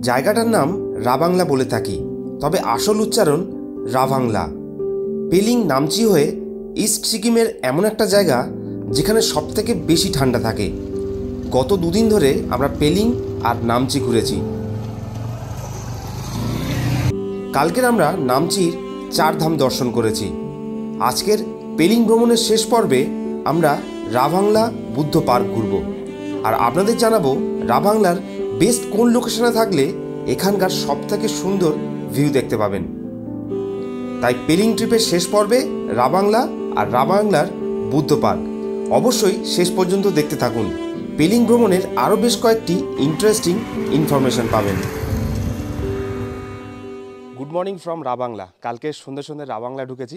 জায়গাটার নাম রাবাংলা বলে থাকি, তবে আসল উচ্চারণ রাভাংলা। পেলিং নামচি হয়ে ইস্ট সিকিমের এমন একটা জায়গা যেখানে সবথেকে বেশি ঠান্ডা থাকে। গত দুদিন ধরে আমরা পেলিং আর নামচি ঘুরেছি। কালকের আমরা নামচির 4 ধাম দর্শন করেছি। আজকের পেলিং ভ্রমণের শেষ পর্বে আমরা রাভাংলা বুদ্ধ পার্ক ঘুরব, আর আপনাদের জানাবো রাভাংলার বেস্ট কোন লোকেশনে থাকলে এখানকার সবথেকে সুন্দর ভিউ দেখতে পাবেন। তাই পেলিং ট্রিপের শেষ পর্বে রাভাংলা আর রাভাংলার বুদ্ধ পার্ক অবশ্যই শেষ পর্যন্ত দেখতে থাকুন। পেলিং ভ্রমণের আরও বেশ কয়েকটি ইন্টারেস্টিং ইনফরমেশন পাবেন। Good morning from Ravangla. কালকে সন্ধ্যে সন্ধ্যে রাভাংলা ঢুকেছি,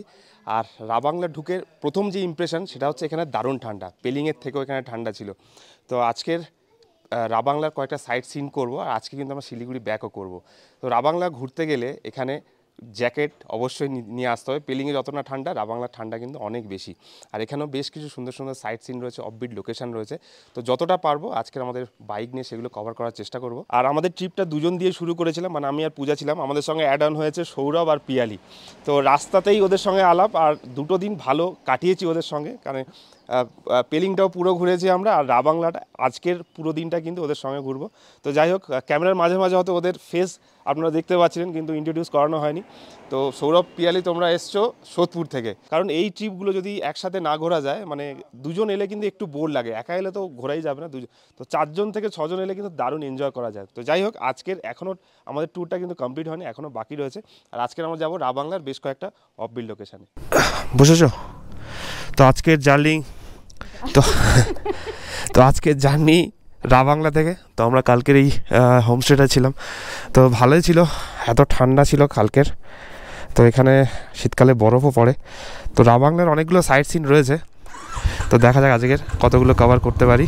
আর রাভাংলা ঢুকে প্রথম যে ইমপ্রেশন সেটা হচ্ছে এখানে দারুণ ঠান্ডা। পেলিংয়ের থেকেও এখানে ঠান্ডা ছিল। তো আজকের রাভাংলার কয়েকটা সাইট সিন করব, আর আজকে কিন্তু আমরা শিলিগুড়ি ব্যাকও করব। তো রাভাংলা ঘুরতে গেলে এখানে জ্যাকেট অবশ্যই নিয়ে আসতে হবে। পেলিংয়ে যতটা ঠান্ডা, রাভাংলার ঠান্ডা কিন্তু অনেক বেশি। আর এখানেও বেশ কিছু সুন্দর সুন্দর সাইট সিন রয়েছে, অফবিট লোকেশন রয়েছে। তো যতটা পারবো আজকের আমাদের বাইক নিয়ে সেগুলো কভার করার চেষ্টা করব। আর আমাদের ট্রিপটা দুজন দিয়ে শুরু করেছিলাম, মানে আমি আর পূজা ছিলাম। আমাদের সঙ্গে অ্যাড অন হয়েছে সৌরভ আর পিয়ালি। তো রাস্তাতেই ওদের সঙ্গে আলাপ, আর দুটো দিন ভালো কাটিয়েছি ওদের সঙ্গে। কারণ পেলিংটাও পুরো ঘুরেছি আমরা, আর রাভাংলাটা আজকের পুরো দিনটা কিন্তু ওদের সঙ্গে ঘুরবো। তো যাই হোক, ক্যামেরার মাঝে মাঝে হয়তো ওদের ফেস আপনারা দেখতে পাচ্ছিলেন, কিন্তু ইন্ট্রোডিউস করানো হয়নি। তো সৌরভ, পিয়ালি, তোমরা এসছো সোদপুর থেকে। কারণ এই ট্রিপগুলো যদি একসাথে না ঘোরা যায়, মানে দুজন এলে কিন্তু একটু বোর লাগে, একা এলে তো ঘোরাই যাবে না। তো 4 জন থেকে 6 জন এলে কিন্তু দারুণ এনজয় করা যায়। তো যাই হোক, আজকের এখনও আমাদের ট্যুরটা কিন্তু কমপ্লিট হয়নি, এখনও বাকি রয়েছে। আর আজকের আমরা যাবো রাভাংলার বেশ কয়েকটা অফবিট লোকেশানে। বসেছো? তো আজকের জার্নি তো আজকের জার্নি রাভাংলা থেকে। তো আমরা কালকের এই হোমস্টেটা ছিলাম, তো ভালোই ছিল। এত ঠান্ডা ছিল কালকের। তো এখানে শীতকালে বরফও পড়ে। তো রাভাংলার অনেকগুলো সাইট সিন রয়েছে, তো দেখা যাক আজকের কতগুলো কভার করতে পারি।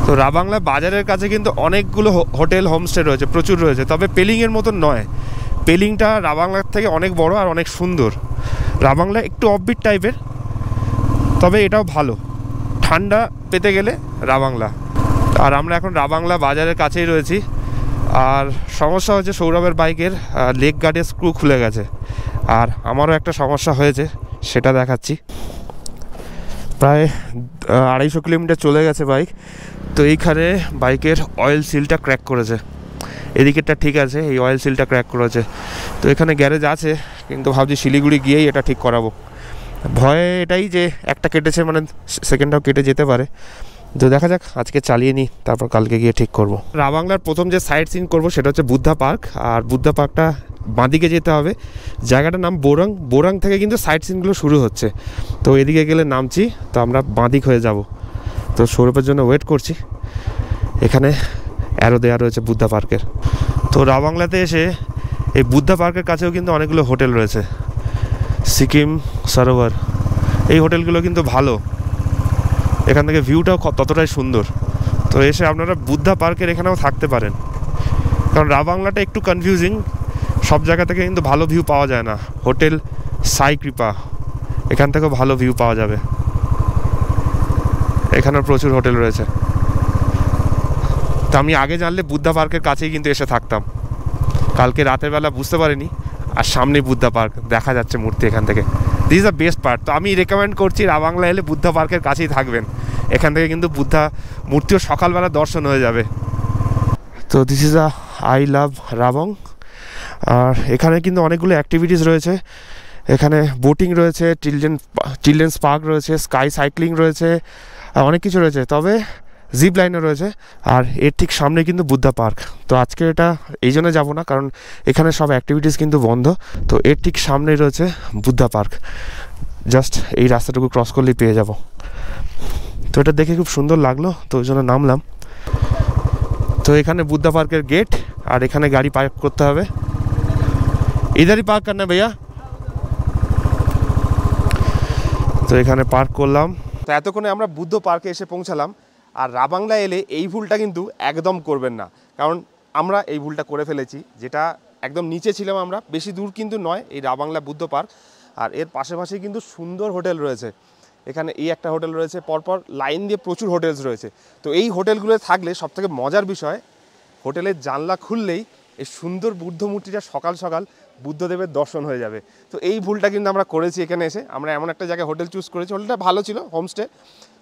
তো রাভাংলা বাজারের কাছে কিন্তু অনেকগুলো হোটেল হোমস্টে রয়েছে, প্রচুর রয়েছে। তবে পেলিংয়ের মতন নয়। পেলিংটা রাভাংলার থেকে অনেক বড় আর অনেক সুন্দর। রাভাংলা একটু অফবিট টাইপের, তবে এটাও ভালো ঠান্ডা পেতে গেলে রাভাংলা। আর আমরা এখন রাভাংলা বাজারের কাছেই রয়েছি। আর সমস্যা হচ্ছে সৌরভের বাইকের লেগ গার্ডের স্ক্রু খুলে গেছে, আর আমারও একটা সমস্যা হয়েছে, সেটা দেখাচ্ছি। প্রায় 250 কিলোমিটার চলে গেছে বাইক। তো এইখানে বাইকের অয়েল সিলটা ক্র্যাক করেছে। এদিকেরটা ঠিক আছে, এই অয়েল সিলটা ক্র্যাক করেছে। তো এখানে গ্যারেজ আছে, কিন্তু ভাবছি শিলিগুড়ি গিয়েই এটা ঠিক করাবো। ভয় এটাই যে একটা কেটেছে, মানে সেকেন্ডটাও কেটে যেতে পারে। তো দেখা যাক, আজকে চালিয়ে নিই, তারপর কালকে গিয়ে ঠিক করব। রাভাংলার প্রথম যে সাইট সিন করবো সেটা হচ্ছে বুদ্ধা পার্ক। আর বুদ্ধা পার্কটা বাঁদিকে যেতে হবে। জায়গাটার নাম বোরাং। বোরাং থেকে কিন্তু সাইট সিনগুলো শুরু হচ্ছে। তো এদিকে গেলে নামছি, তো আমরা বাঁদিক হয়ে যাব। তো সৌরভের জন্য ওয়েট করছি। এখানে অ্যারো দেওয়া রয়েছে বুদ্ধা পার্কের। তো রাভাংলাতে এসে এই বুদ্ধা পার্কের কাছেও কিন্তু অনেকগুলো হোটেল রয়েছে। সিকিম সরোবর, এই হোটেলগুলো কিন্তু ভালো। এখান থেকে ভিউটাও ততটাই সুন্দর। তো এসে আপনারা বুদ্ধা পার্কের এখানেও থাকতে পারেন। কারণ রাভাংলাটা একটু কনফিউজিং, সব জায়গা থেকে কিন্তু ভালো ভিউ পাওয়া যায় না। হোটেল সাই কৃপা, এখান থেকেও ভালো ভিউ পাওয়া যাবে। এখানেও প্রচুর হোটেল রয়েছে। তো আমি আগে জানলে বুদ্ধা পার্কের কাছেই কিন্তু এসে থাকতাম। কালকে রাতের বেলা বুঝতে পারিনি, আর সামনে বুদ্ধা পার্ক দেখা যাচ্ছে মূর্তি এখান থেকে। This is the best part. তো আমি রেকমেন্ড করছি, রাভাংলা এলে বুদ্ধা পার্কের কাছেই থাকবেন। এখান থেকে কিন্তু বুদ্ধা মূর্তিও সকালবেলা দর্শন হয়ে যাবে। তো this is a I love Rabong. আর এখানে কিন্তু অনেকগুলো অ্যাক্টিভিটিস রয়েছে। এখানে বোটিং রয়েছে, চিলড্রেন্স পার্ক রয়েছে, স্কাই সাইক্লিং রয়েছে, অনেক কিছু রয়েছে। তবে জিপ লাইনও রয়েছে। আর এর ঠিক সামনে কিন্তু বুদ্ধা পার্ক। তো আজকে এটা এই জন্য যাবো না, কারণ এখানে সব অ্যাক্টিভিটিস কিন্তু বন্ধ। তো এর ঠিক সামনেই রয়েছে বুদ্ধা পার্ক। জাস্ট এই রাস্তাটুকু ক্রস করলেই পেয়ে যাব। তো এটা দেখে খুব সুন্দর লাগলো, তো ওই জন্য নামলাম। তো এখানে বুদ্ধা পার্কের গেট, আর এখানে গাড়ি পার্ক করতে হবে। ইধারই পার্ক করনা ভাইয়া। তো এখানে পার্ক করলাম। তো এতক্ষণে আমরা বুদ্ধ পার্কে এসে পৌঁছালাম। আর রাভাংলা এলে এই ভুলটা কিন্তু একদম করবেন না, কারণ আমরা এই ভুলটা করে ফেলেছি। যেটা একদম নিচে ছিলাম আমরা, বেশি দূর কিন্তু নয় এই রাভাংলা বুদ্ধ পার্ক। আর এর পাশাপাশি কিন্তু সুন্দর হোটেল রয়েছে। এখানে এই একটা হোটেল রয়েছে, পরপর লাইন দিয়ে প্রচুর হোটেলস রয়েছে। তো এই হোটেলগুলো থাকলে সবথেকে মজার বিষয়, হোটেলের জানলা খুললেই এই সুন্দর বুদ্ধ মূর্তিটা সকাল সকাল বুদ্ধদেবের দর্শন হয়ে যাবে। তো এই ভুলটা কিন্তু আমরা করেছি এখানে এসে। আমরা এমন একটা জায়গায় হোটেল চুজ করেছি, হোটেলটা ভালো ছিল, হোমস্টে,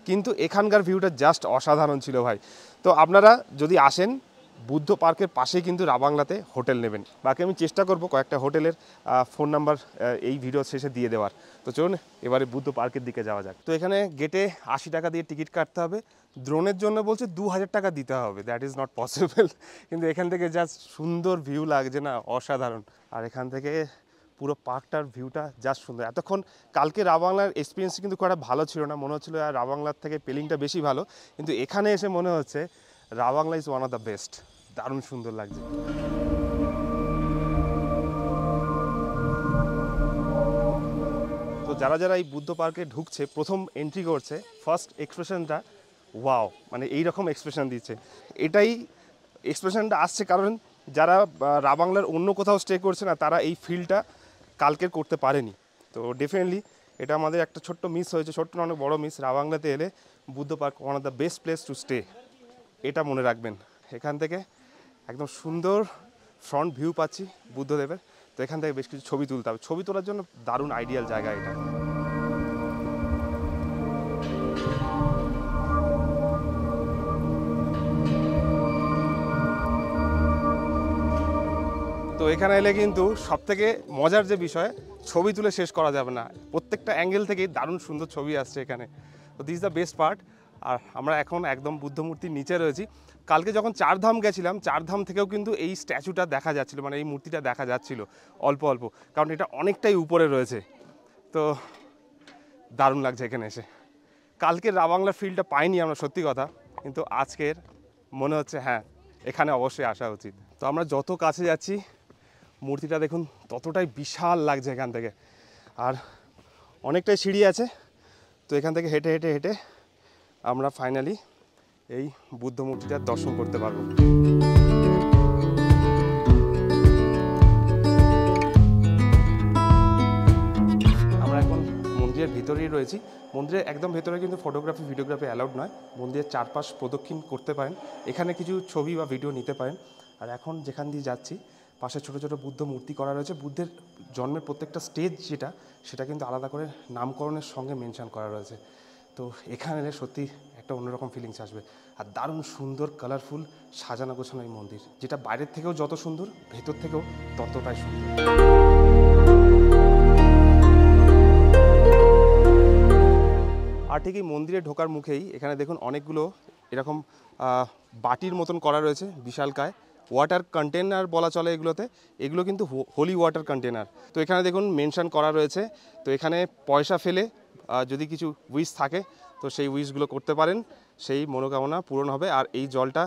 কিন্তু এখানকার ভিউটা জাস্ট অসাধারণ ছিল ভাই। তো আপনারা যদি আসেন বুদ্ধ পার্কের পাশেই কিন্তু রাবাংলাতে হোটেল নেবেন। বাকি আমি চেষ্টা করব কয়েকটা হোটেলের ফোন নাম্বার এই ভিডিও শেষে দিয়ে দেওয়ার। তো চলুন এবারে বুদ্ধ পার্কের দিকে যাওয়া যাক। তো এখানে গেটে 80 টাকা দিয়ে টিকিট কাটতে হবে। ড্রোনের জন্য বলছে 2000 টাকা দিতে হবে, দ্যাট ইজ নট পসিবল। কিন্তু এখান থেকে জাস্ট সুন্দর ভিউ লাগছে না, অসাধারণ। আর এখান থেকে পুরো পার্কটার ভিউটা জাস্ট সুন্দর। এতক্ষণ কালকে রাবাংলার এক্সপিরিয়েন্স কিন্তু খুব একটা ভালো ছিল না, মনে হচ্ছিলো আর রাবাংলার থেকে পেলিংটা বেশি ভালো, কিন্তু এখানে এসে মনে হচ্ছে Ravangla is one of the best. দারুণ সুন্দর লাগছে। তো যারা যারা এই বুদ্ধ পার্কে ঢুকছে, প্রথম এন্ট্রি করছে, ফার্স্ট এক্সপ্রেশনটা ওয়াও, মানে এইরকম এক্সপ্রেশন দিচ্ছে। এটাই এক্সপ্রেশনটা আসছে কারণ যারা রাবাংলার অন্য কোথাও স্টে করছে না, তারা এই ফিলটা কালকের করতে পারেনি। তো ডেফিনেটলি এটা আমাদের একটা ছোট্ট মিস হয়েছে, ছোট্ট না অনেক বড় মিস। রাবাংলাতে এলে Buddha park one of the best place to stay, এটা মনে রাখবেন। এখান থেকে একদম সুন্দর ফ্রন্ট ভিউ পাচ্ছি বুদ্ধদেবের। তো এখান থেকে বেশ কিছু ছবি তুলতে হবে, ছবি তোলার জন্য দারুণ আইডিয়াল জায়গা এটা। তো এখানে এলে কিন্তু সবথেকে মজার যে বিষয়, ছবি তুলে শেষ করা যাবে না, প্রত্যেকটা অ্যাঙ্গেল থেকেই দারুণ সুন্দর ছবি আসছে এখানে। তো দিস দ্য বেস্ট পার্ট। আর আমরা এখন একদম বুদ্ধ মূর্তির নিচে রয়েছি। কালকে যখন চারধাম গেছিলাম, চারধাম থেকেও কিন্তু এই স্ট্যাচুটা দেখা যাচ্ছিলো, মানে এই মূর্তিটা দেখা যাচ্ছিল অল্প অল্প, কারণ এটা অনেকটাই উপরে রয়েছে। তো দারুণ লাগছে এখানে এসে। কালকের রাবাংলার ফিলটা পাইনি আমরা, সত্যি কথা, কিন্তু আজকের মনে হচ্ছে হ্যাঁ এখানে অবশ্যই আসা উচিত। তো আমরা যত কাছে যাচ্ছি মূর্তিটা দেখুন ততটাই বিশাল লাগছে এখান থেকে। আর অনেকটাই সিঁড়ি আছে, তো এখান থেকে হেঁটে হেঁটে হেঁটে আমরা ফাইনালি এই বুদ্ধ মূর্তিটার দর্শন করতে পারবো। আমরা এখন মন্দিরের ভিতরেই রয়েছি। মন্দিরের একদম ভেতরে কিন্তু ফটোগ্রাফি ভিডিওগ্রাফি অ্যালাউড নয়। মন্দিরের চারপাশ প্রদক্ষিণ করতে পারেন, এখানে কিছু ছবি বা ভিডিও নিতে পারেন। আর এখন যেখান দিয়ে যাচ্ছি পাশে ছোটো ছোটো বুদ্ধ মূর্তি করা রয়েছে। বুদ্ধের জন্মের প্রত্যেকটা স্টেজ সেটা কিন্তু আলাদা করে নামকরণের সঙ্গে মেনশন করা রয়েছে। তো এখানে এলে সত্যি একটা অন্যরকম ফিলিংস আসবে। আর দারুণ সুন্দর কালারফুল সাজানো গোছানো এই মন্দির, যেটা বাইরের থেকেও যত সুন্দর, ভেতর থেকেও ততটাই সুন্দর। আর ঠিক এই মন্দিরে ঢোকার মুখেই এখানে দেখুন অনেকগুলো এরকম বাটির মতন করা রয়েছে বিশালকায়, ওয়াটার কন্টেনার বলা চলে এগুলোতে। এগুলো কিন্তু হোলি ওয়াটার কন্টেনার। তো এখানে দেখুন মেনশন করা রয়েছে। তো এখানে পয়সা ফেলে যদি কিছু উইশ থাকে তো সেই উইশগুলো করতে পারেন, সেই মনোকামনা পূরণ হবে। আর এই জলটা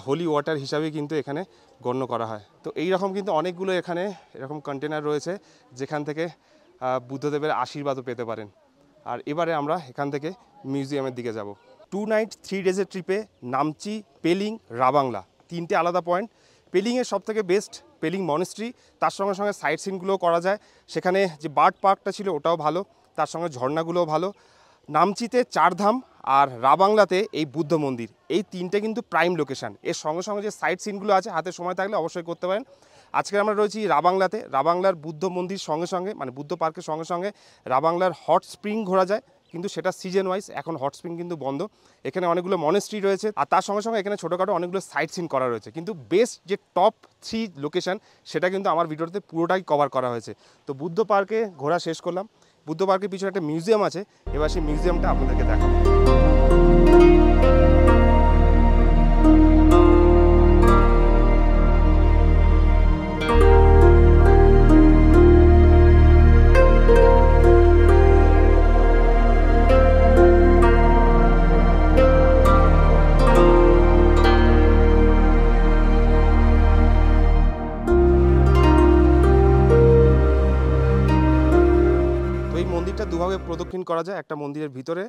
হোলি ওয়াটার হিসাবে কিন্তু এখানে গণ্য করা হয়। তো এই রকম কিন্তু অনেকগুলো এখানে এরকম কন্টেনার রয়েছে যেখান থেকে বুদ্ধদেবের আশীর্বাদও পেতে পারেন। আর এবারে আমরা এখান থেকে মিউজিয়ামের দিকে যাব। 2 নাইট 3 ডেজের ট্রিপে নামচি, পেলিং, রাবাংলা, তিনটে আলাদা পয়েন্ট। পেলিংয়ের সবথেকে বেস্ট পেলিং মনেস্ট্রি, তার সঙ্গে সঙ্গে সাইট সিনগুলোও করা যায়। সেখানে যে বার্ড পার্কটা ছিল ওটাও ভালো, তার সঙ্গে ঝর্ণাগুলোও ভালো। নামচিতে চারধাম আর রাবাংলাতে এই বুদ্ধ মন্দির, এই তিনটে কিন্তু প্রাইম লোকেশান। এর সঙ্গে সঙ্গে যে সাইট সিনগুলো আছে হাতে সময় থাকলে অবশ্যই করতে পারেন। আজকে আমরা রয়েছি রাবাংলাতে। রাবাংলার বুদ্ধ মন্দির সঙ্গে সঙ্গে, মানে বুদ্ধ পার্কের সঙ্গে সঙ্গে রাবাংলার হট স্প্রিং ঘোরা যায়, কিন্তু সেটা সিজন ওয়াইজ। এখন হট স্প্রিং কিন্তু বন্ধ। এখানে অনেকগুলো মনেস্ট্রি রয়েছে, আর তার সঙ্গে সঙ্গে এখানে ছোটোখাটো অনেকগুলো সাইট সিন করা রয়েছে। কিন্তু বেস্ট যে টপ 3 লোকেশান সেটা কিন্তু আমার ভিডিওতে পুরোটাই কভার করা হয়েছে। তো বুদ্ধ পার্কে ঘোরা শেষ করলাম। বুদ্ধ পার্কের পিছনে একটা মিউজিয়াম আছে, এবার সেই মিউজিয়ামটা আপনাদেরকে দেখাবো। দুভাবে প্রদক্ষিণ করা যায়, একটা মন্দিরের ভিতরে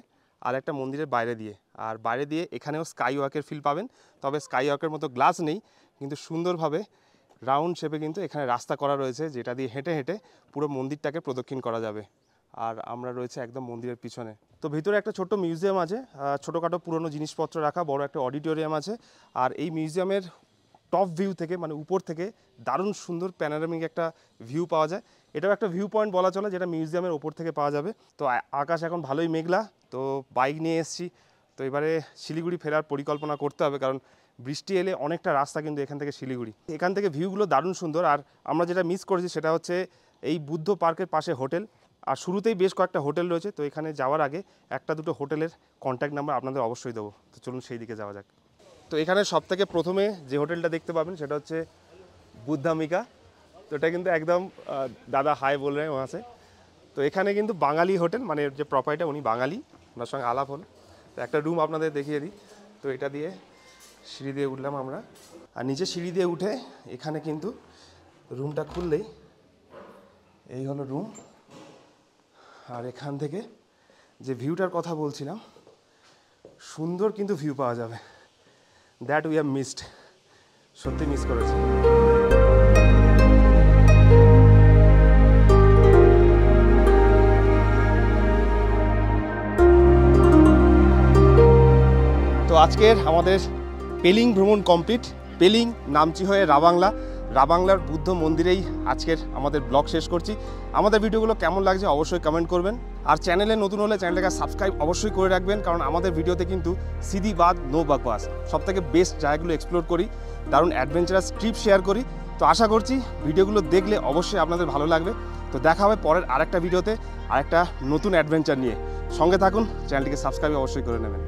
আর একটা মন্দিরের বাইরে দিয়ে। আর বাইরে দিয়ে এখানেও স্কাই ওয়াকের ফিল পাবেন, তবে স্কাই ওয়াকের মতো গ্লাস নেই, কিন্তু সুন্দরভাবে রাউন্ড শেপে কিন্তু এখানে রাস্তা করা রয়েছে, যেটা দিয়ে হেঁটে হেঁটে পুরো মন্দিরটাকে প্রদক্ষিণ করা যাবে। আর আমরা রয়েছে একদম মন্দিরের পিছনে। তো ভিতরে একটা ছোট্ট মিউজিয়াম আছে, ছোটোখাটো পুরনো জিনিসপত্র রাখা, বড় একটা অডিটোরিয়াম আছে। আর এই মিউজিয়ামের টপ ভিউ থেকে মানে উপর থেকে দারুণ সুন্দর প্যানোরামিক একটা ভিউ পাওয়া যায়। এটাও একটা ভিউ পয়েন্ট বলা চলে, যেটা মিউজিয়ামের ওপর থেকে পাওয়া যাবে। তো আকাশ এখন ভালোই মেঘলা, তো বাইক নিয়ে এসেছি। তো এবারে শিলিগুড়ি ফেরার পরিকল্পনা করতে হবে, কারণ বৃষ্টি এলে অনেকটা রাস্তা কিন্তু এখান থেকে শিলিগুড়ি। এখান থেকে ভিউগুলো দারুণ সুন্দর। আর আমরা যেটা মিস করেছি সেটা হচ্ছে এই বুদ্ধ পার্কের পাশে হোটেল, আর শুরুতেই বেশ কয়েকটা হোটেল রয়েছে। তো এখানে যাওয়ার আগে একটা দুটো হোটেলের কন্ট্যাক্ট নাম্বার আপনাদের অবশ্যই দেবো। তো চলুন সেই দিকে যাওয়া যাক। তো এখানে সবথেকে প্রথমে যে হোটেলটা দেখতে পাবেন সেটা হচ্ছে বুদ্ধামিকা। তো এটা কিন্তু একদম দাদা হাই বল রে ওখানে আছে। তো এখানে কিন্তু বাঙালি হোটেল, মানে যে প্রপার্টার উনি বাঙালি, ওনার সঙ্গে আলাপ হল। তো একটা রুম আপনাদের দেখিয়ে দিই। তো এটা দিয়ে সিঁড়ি দিয়ে উঠলাম আমরা, আর নিচে সিঁড়ি দিয়ে উঠে এখানে কিন্তু রুমটা খুললেই এই হলো রুম। আর এখান থেকে যে ভিউটার কথা বলছিলাম, সুন্দর কিন্তু ভিউ পাওয়া যাবে। দ্যাট উই হ্যাভ মিসড, সত্যি মিস করেছি। তো আজকের আমাদের পেলিং ভ্রমণ কমপ্লিট। পেলিং, নামচি হয়ে রাবাংলা, রাবাংলার বুদ্ধ মন্দিরেই আজকের আমাদের ব্লগ শেষ করছি। আমাদের ভিডিওগুলো কেমন লাগছে অবশ্যই কমেন্ট করবেন। আর চ্যানেলে নতুন হলে চ্যানেলটাকে সাবস্ক্রাইব অবশ্যই করে রাখবেন, কারণ আমাদের ভিডিওতে কিন্তু সিধি বাদ নো বাকওয়াস সবথেকে বেস্ট জায়গাগুলো এক্সপ্লোর করি, দারুণ অ্যাডভেঞ্চারাস ট্রিপ শেয়ার করি। তো আশা করছি ভিডিওগুলো দেখলে অবশ্যই আপনাদের ভালো লাগবে। তো দেখা হবে পরের আরেকটা ভিডিওতে আরেকটা নতুন অ্যাডভেঞ্চার নিয়ে। সঙ্গে থাকুন, চ্যানেলটিকে সাবস্ক্রাইব অবশ্যই করে নেবেন।